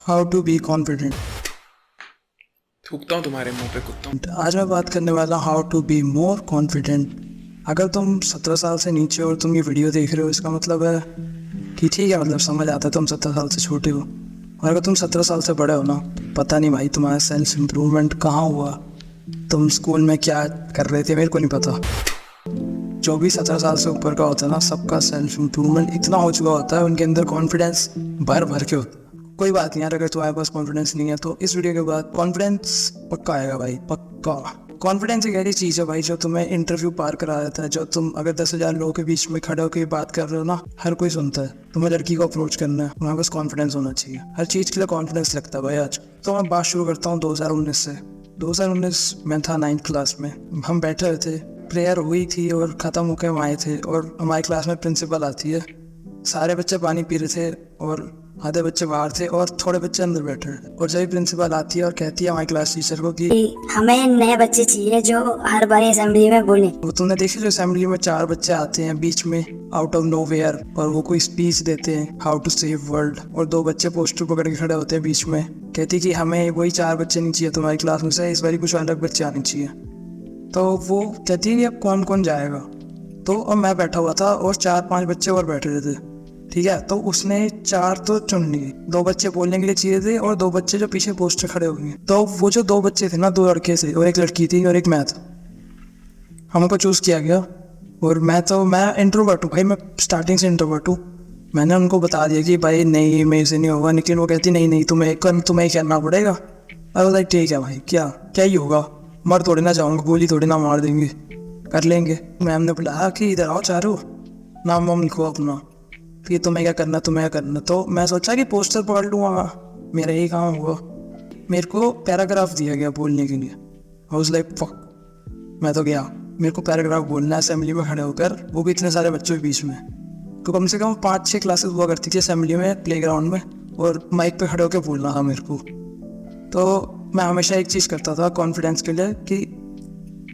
How to be confident. थूकता हूँ तुम्हारे मुंह पे कुत्ता। आज मैं बात करने वाला हूँ how to be more confident. अगर तुम 17 साल से नीचे हो और तुम ये वीडियो देख रहे हो, इसका मतलब है कि ठीक है, मतलब समझ आता है तुम 17 साल से छोटे हो। और अगर तुम 17 साल से बड़े हो ना, तो पता नहीं भाई तुम्हारा सेल्फ इम्प्रूवमेंट कहाँ हुआ। तुम स्कूल में क्या कर रहे थे मेरे को नहीं पता। जो भी 17 साल से ऊपर का होता है ना, सबका सेल्फ इम्प्रूवमेंट इतना हो चुका होता है, उनके अंदर कॉन्फिडेंस भर भर के होता है। कोई बात नहीं यार, अगर तुम्हारे पास कॉन्फिडेंस नहीं है तो इस वीडियो के बाद कॉन्फिडेंस पक्का आएगा भाई, पक्का। कॉन्फिडेंस एक ऐसी चीज़ है भाई जो तुम्हें इंटरव्यू पार करा देता है। जो तुम अगर 10,000 लोगों के बीच में खड़े होकर बात कर रहे हो ना, हर कोई सुनता है। तुम्हें लड़की को अप्रोच करना है, तुम्हारे पास कॉन्फिडेंस होना चाहिए। हर चीज़ के लिए कॉन्फिडेंस लगता है भाई आज। तो मैं बात शुरू करता हूँ 2019 से। 2019 में था 9th क्लास में। हम बैठे हुए थे, प्रेयर हुई थी और ख़त्म होकर हम आए थे, और हमारी क्लास में प्रिंसिपल आती है। सारे बच्चे पानी पी रहे थे और आधे बच्चे बाहर थे और थोड़े बच्चे अंदर बैठे हैं। और जब प्रिंसिपल आती है और कहती है हमारी क्लास टीचर को कि हमें नए बच्चे चाहिए जो हर बार असेंबली में बोले। वो तुमने देखी जो असेंबली में 4 बच्चे आते हैं बीच में आउट ऑफ नोवेयर, और वो कोई स्पीच देते हैं हाउ टू सेव वर्ल्ड, और 2 बच्चे पोस्टर पकड़ के खड़े होते हैं बीच में। कहती कि हमें वही 4 बच्चे नहीं चाहिए तुम्हारी क्लास में से, इस बार कुछ अलग बच्चे आने चाहिए। तो वो कहती है कि अब कौन कौन जाएगा। तो अब मैं बैठा हुआ था और 4-5 बच्चे और बैठे हुए थे, ठीक है। तो उसने 4 तो चुन लिए, 2 बच्चे बोलने के लिए चाहिए थे और 2 बच्चे जो पीछे पोस्टर खड़े हो गए। तो वो जो 2 बच्चे थे ना, 2 लड़के थे और 1 लड़की थी और एक मैं था, हमको चूज़ किया गया। और मैं इंट्रोवर्ट हूँ भाई, मैं स्टार्टिंग से इंट्रोवर्ट हूँ। मैंने उनको बता दिया कि भाई नहीं, मेरे से नहीं होगा। लेकिन वो कहती नहीं नहीं, तुम्हें ही करना पड़ेगा। अरे लाइक ठीक है भाई, क्या क्या ही होगा, मर थोड़ी ना जाऊँगा, गोली थोड़ी ना मार देंगे, कर लेंगे। मैम ने बुलाया कि इधर आओ चारों, नाम वाम लिखो अपना, फिर तुम्हें क्या करना, तुम्हें क्या करना। तो मैं सोचा कि पोस्टर पढ़ लूँगा, मेरा यही काम होगा। मेरे को पैराग्राफ दिया गया बोलने के लिए। I was like fuck. मैं तो गया, मेरे को पैराग्राफ बोलना है असेंबली में खड़े होकर, वो भी इतने सारे बच्चों के बीच में। तो कम से कम 5-6 क्लासेस हुआ करती थी असेंबली में, प्लेग्राउंड में, और माइक पे खड़े होकर बोलना था मेरे को। तो मैं हमेशा एक चीज़ करता था कॉन्फिडेंस के लिए कि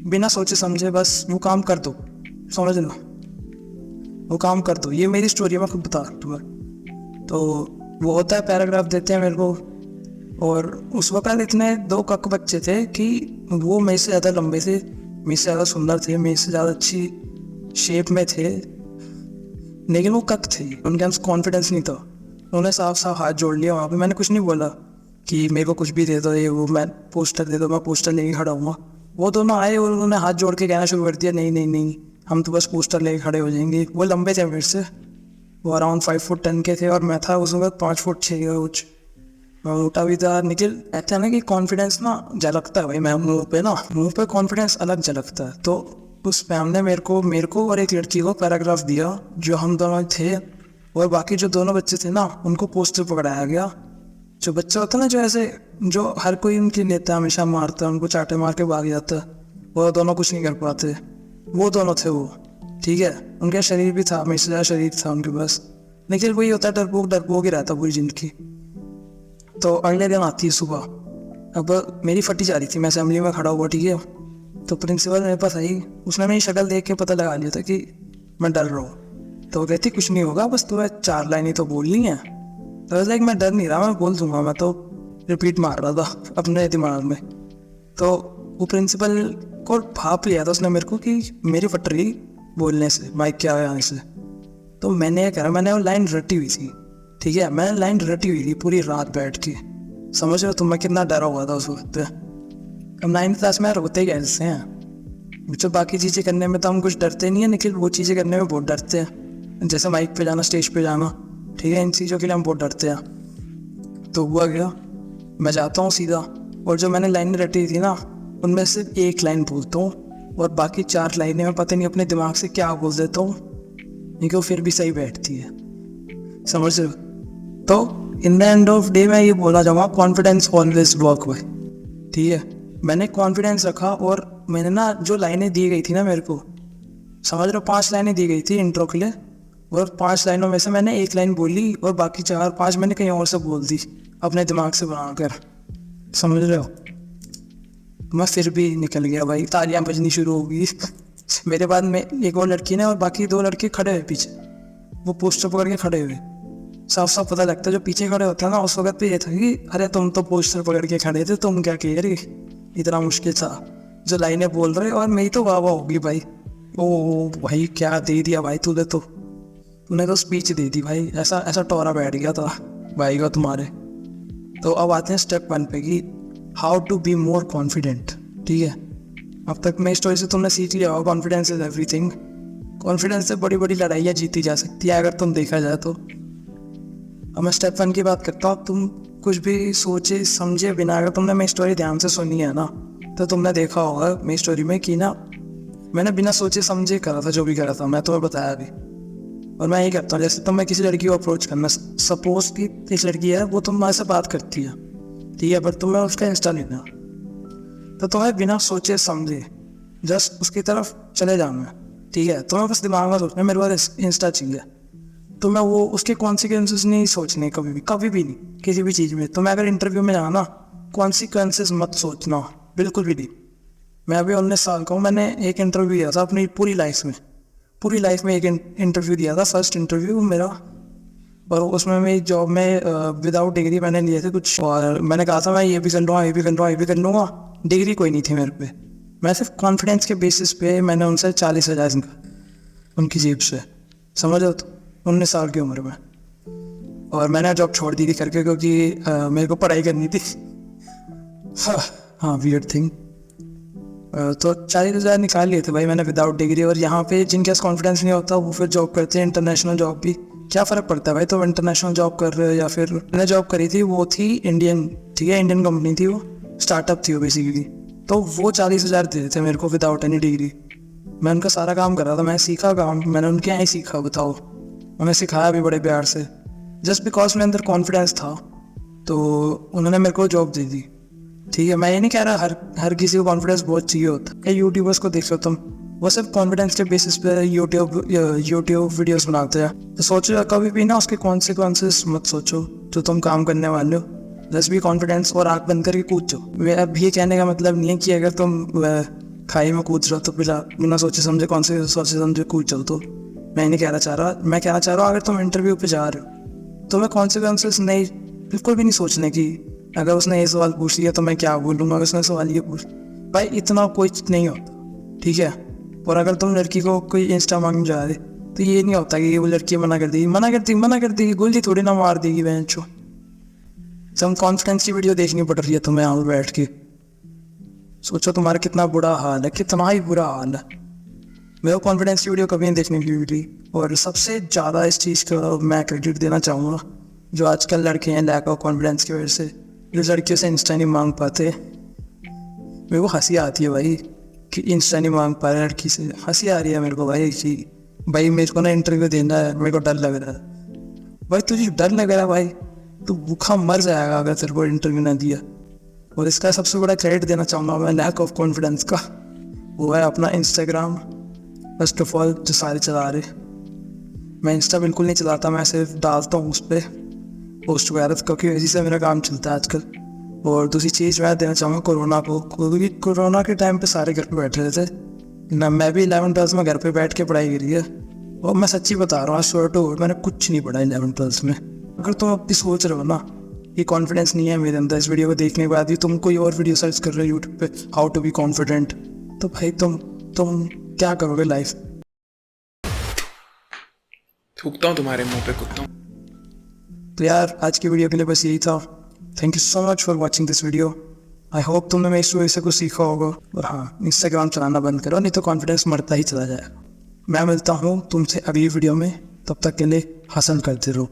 बिना सोचे समझे बस वो काम कर दो, समझ लो, वो काम कर दो। ये मेरी स्टोरी है, मैं खुद बता दूँगा। तो वो होता है, पैराग्राफ देते हैं मेरे को। और उस वक्त इतने 2 कक बच्चे थे कि वो मेरे से ज़्यादा लंबे थे, मेरे से ज़्यादा सुंदर थे, मेरे से ज़्यादा अच्छी शेप में थे, लेकिन वो कक थे, उनके अंदर कॉन्फिडेंस नहीं था। उन्होंने साफ साफ हाथ जोड़ लिया वहाँ पे। मैंने कुछ नहीं बोला कि मेरे को कुछ भी दे दो, ये वो, मैं पोस्टर दे दो, मैं पोस्टर लेके खड़ा हूँ। वो दोनों आए और उन्होंने हाथ जोड़ के कहना शुरू कर दिया, नहीं नहीं नहीं, हम तो बस पोस्टर लेके खड़े हो जाएंगे। वो लंबे थे मेरे से, वो अराउंड 5 फुट 10 के थे, और मैं था उस वक्त 5 फुट 6 का कुछ। मैं मोटा भी था। निखिल ऐसा ना कि कॉन्फिडेंस ना झलकता है भाई, मैं मुंह पे कॉन्फिडेंस अलग झलकता है। तो उस मैम ने मेरे को और एक लड़की को पैराग्राफ दिया, जो हम दोनों थे, और बाकी जो दोनों बच्चे थे ना, उनको पोस्टर पकड़ाया गया। जो बच्चा होता है ना, जो ऐसे, जो हर कोई उनकी लेता है, हमेशा मारता है, उनको चाटे मार के भाग जाता है, वो दोनों कुछ नहीं कर पाते, वो दोनों थे वो, ठीक है। उनका शरीर भी था, मेरे से ज़्यादा शरीर था उनके पास, लेकिन वही होता है, डरपोक ही रहता पूरी जिंदगी। तो अगले दिन आती है सुबह, अब मेरी फटी जा रही थी, मैं असेंबली में खड़ा हुआ, ठीक है। तो प्रिंसिपल मेरे पास आई, उसने मेरी शक्ल देख के पता लगा लिया था कि मैं डर रहा हूँ। तो वो कहती कुछ नहीं होगा, बस तुम्हें 4 लाइनें तो बोलनी है। तो लाइक मैं डर नहीं रहा, मैं बोल दूंगा, मैं तो रिपीट मार रहा था अपने दिमाग में। तो वो प्रिंसिपल को भाप लिया था उसने मेरे को कि मेरी फट रही बोलने से, माइक के आने से। तो मैंने क्या करा, मैंने वो लाइन रटी हुई थी, ठीक है, मैंने लाइन रटी हुई थी पूरी रात बैठ के। समझ रहे हो तुम, मैं कितना डरा हुआ था उस वक्त। हम 9th क्लास में रोते कैसे हैं, जो बाकी चीज़ें करने में तो हम कुछ डरते नहीं है, लेकिन वो चीज़ें करने में बहुत डरते हैं, जैसे माइक पे जाना, स्टेज पे जाना, ठीक है। इन चीज़ों के लिए हम बहुत डरते हैं। तो हुआ गया, मैं जाता हूँ सीधा, और जो मैंने लाइनें रटी थी ना, उनमें सिर्फ 1 लाइन बोलता हूँ, और बाकी 4 लाइनें मैं पता नहीं अपने दिमाग से क्या बोल देता हूँ, लेकिन वो फिर भी सही बैठती है, समझ रहे हो। तो in the end of day मैं ये बोला जाऊँगा, कॉन्फिडेंस ऑलवेज वर्क भाई, ठीक है। मैंने कॉन्फिडेंस रखा, और मैंने ना जो लाइनें दी गई थी ना मेरे को, समझ रहे हो, 5 लाइनें दी गई थी इंट्रो के लिए, और 5 लाइनों में से मैंने 1 लाइन बोली, और बाकी 4-5 मैंने कहीं और से बोल दी अपने दिमाग से बनाकर, समझ रहे हो। मैं फिर भी निकल गया भाई, तालियां बजनी शुरू हो गई मेरे बाद में एक और लड़की ने, और बाकी 2 लड़के खड़े हुए पीछे, वो पोस्टर पकड़ के खड़े हुए, साफ साफ पता लगता है। जो पीछे खड़े होते हैं ना, उस वक्त पे ये था कि अरे तुम तो पोस्टर पकड़ के खड़े थे, तुम क्या कह रहे, इतना मुश्किल था जो लाइनें बोल रहे। और मेरी तो वाह वाह होगी भाई, ओ भाई क्या दे दिया भाई तूने तो स्पीच दे दी भाई, ऐसा ऐसा टोरा बैठ गया था भाई का तुम्हारे। तो अब आते हैं स्टेप 1 पे कि how to be more confident. ठीक है, अब तक मैं स्टोरी से तुमने सीख लिया होगा कॉन्फिडेंस इज एवरीथिंग। कॉन्फिडेंस से बड़ी बड़ी लड़ाइयाँ जीती जा सकती है अगर तुम देखा जाए तो। अब मैं स्टेप 1 की बात करता हूँ। तुम कुछ भी सोचे समझे बिना, अगर तुमने मेरी स्टोरी ध्यान से सुनी है ना, तो तुमने देखा होगा मेरी स्टोरी में कि ना मैंने बिना सोचे समझे करा था जो भी करा था, मैं तुम्हें बताया भी। और मैं यही करता हूँ, जैसे तुम मैं किसी लड़की को अप्रोच करना, सपोज कि एक लड़की है वो तुम्हारे से बात करती है, ठीक है, पर तुम्हें उसका इंस्टा लेना, तो तुम्हें बिना सोचे समझे जस्ट उसकी तरफ चले जाना है। ठीक है, तुम्हें बस दिमाग में सोचना मेरे पास इंस्टा चाहिए। तो मैं वो उसके कॉन्सिक्वेंसेस नहीं सोचने कभी भी नहीं किसी भी चीज़ में। तो मैं अगर इंटरव्यू में जाना, कॉन्सिक्वेंसेस मत सोचना बिल्कुल भी नहीं। मैं अभी 19 साल का हूँ, मैंने एक इंटरव्यू दिया था अपनी पूरी लाइफ में एक इंटरव्यू दिया था, फर्स्ट इंटरव्यू मेरा। और उसमें मेरी जॉब में विदाउट डिग्री मैंने लिए थे कुछ, और मैंने कहा था मैं ये भी कर लूँगा, ये भी कर लूँगा। डिग्री कोई नहीं थी मेरे पे, मैं सिर्फ कॉन्फिडेंस के बेसिस पे मैंने उनसे 40,000 उनकी जेब से, समझ लो, तो 19 साल की उम्र में। और मैंने जॉब छोड़ दी थी करके, क्योंकि मेरे को पढ़ाई करनी थी। हाँ वियर्ड थिंग। तो 40,000 निकाल लिए थे भाई मैंने विदाउट डिग्री। और यहाँ पे जिनके पास कॉन्फिडेंस नहीं होता वो फिर जॉब करते हैं, इंटरनेशनल जॉब भी। क्या फ़र्क पड़ता है भाई, तो इंटरनेशनल जॉब कर रहे हो या फिर मैंने जॉब करी थी वो थी इंडियन, ठीक है, इंडियन कंपनी थी, वो स्टार्टअप थी वो बेसिकली। तो वो 40,000 दे थे मेरे को विदाउट एनी डिग्री। मैं उनका सारा काम कर रहा था, मैं सीखा काम, मैंने उनके यहाँ ही सीखा, बताओ। उन्हें सिखाया भी बड़े प्यार से, जस्ट बिकॉज मेरे अंदर कॉन्फिडेंस था, तो उन्होंने मेरे को जॉब दे दी। ठीक है, मैं ये नहीं कह रहा हर किसी को कॉन्फिडेंस बहुत चाहिए होता है। यूट्यूबर्स को देख लो तुम, वो सिर्फ कॉन्फिडेंस के बेसिस पे यूट्यूब वीडियोस बनाते हैं। तो सोचो कभी भी ना उसके कॉन्सिक्वेंसेस मत सोचो जो तुम काम करने वाले हो, जस्ट भी कॉन्फिडेंस और आँख बंद करके कूद जाओ। अब ये कहने का मतलब नहीं है कि अगर तुम खाई में कूद रहे हो तो बिना सोचे समझे सोचे समझे कूद जाओ। तो मैं नहीं कहना चाह रहा, मैं कहना चाह रहा हूँ अगर तुम इंटरव्यू पे जा रहे हो तो मैं कॉन्सिक्वेंसेस नहीं, बिल्कुल भी नहीं सोचने की। अगर उसने ये सवाल पूछ लिया तो मैं क्या बोलूँगा, अगर उसने सवाल ये पूछ, भाई इतना कोई नहीं होता, ठीक है। और अगर तुम लड़की को कोई इंस्टा मांगने जा रहे तो ये नहीं होता कि वो लड़की मना कर देगी, गोली थोड़ी ना मार देगी बहन चो। सब कॉन्फिडेंस की वीडियो देखनी पड़ रही है तुम्हें यहाँ बैठ के। सोचो तुम्हारा कितना बुरा हाल है, कितना ही बुरा हाल है। मेरे को कॉन्फिडेंस की वीडियो कभी नहीं देखने की मिली। और सबसे ज़्यादा इस चीज़ का मैं क्रेडिट देना चाहूँगा जो आजकल लड़के हैं, लैक ऑफ कॉन्फिडेंस की वजह से जो लड़कियों से इंस्टा नहीं मांग पाते। मेरे को हंसी आती है भाई कि इंस्टा नहीं मांग पा रहे लड़की से, हंसी आ रही है मेरे को भाई कि भाई मेरे को ना इंटरव्यू देना है, मेरे को डर लग रहा है। भाई तुझे डर लग रहा है भाई, तू भूखा मर जाएगा अगर तेरे को इंटरव्यू ना दिया। और इसका सबसे बड़ा क्रेडिट देना चाहूँगा मैं लैक ऑफ कॉन्फिडेंस का, वो है अपना इंस्टाग्राम। फर्स्ट ऑफ ऑल जो सारे चला रहे, मैं इंस्टा बिल्कुल नहीं चलाता, मैं सिर्फ डालता हूँ उस पर पोस्ट वगैरह, क्योंकि इसी से मेरा काम चलता है आजकल। और दूसरी चीज़ मैं देना चाहूँगा कोरोना को, क्योंकि कोरोना के टाइम पे सारे घर पे बैठे रहे थे ना। मैं भी 11th-12th में घर पे बैठ के पढ़ाई करी है, और मैं सच्ची बता रहा हूँ, शॉर्ट हो मैंने कुछ नहीं पढ़ा 11th-12th में। अगर तुम अपनी सोच रहे हो ना कि कॉन्फिडेंस नहीं है मेरे अंदर, इस वीडियो को देखने के बाद भी तुम कोई और वीडियो सर्च कर रहे हो यूट्यूब पे हाउ टू बी कॉन्फिडेंट, तो भाई तुम क्या करोगे लाइफ। थूकता हूँ तुम्हारे मुंह पे कुत्ता। तो यार आज की वीडियो के लिए बस यही था। Thank you so much for watching this video. I hope तुमने मेरी स्टोरी से कुछ सीखा होगा। और हाँ, इंस्टाग्राम चलाना बंद करो, नहीं तो कॉन्फिडेंस मरता ही चला जाएगा। मैं मिलता हूँ तुमसे अगली वीडियो में, तब तक के लिए हसन करते रहो।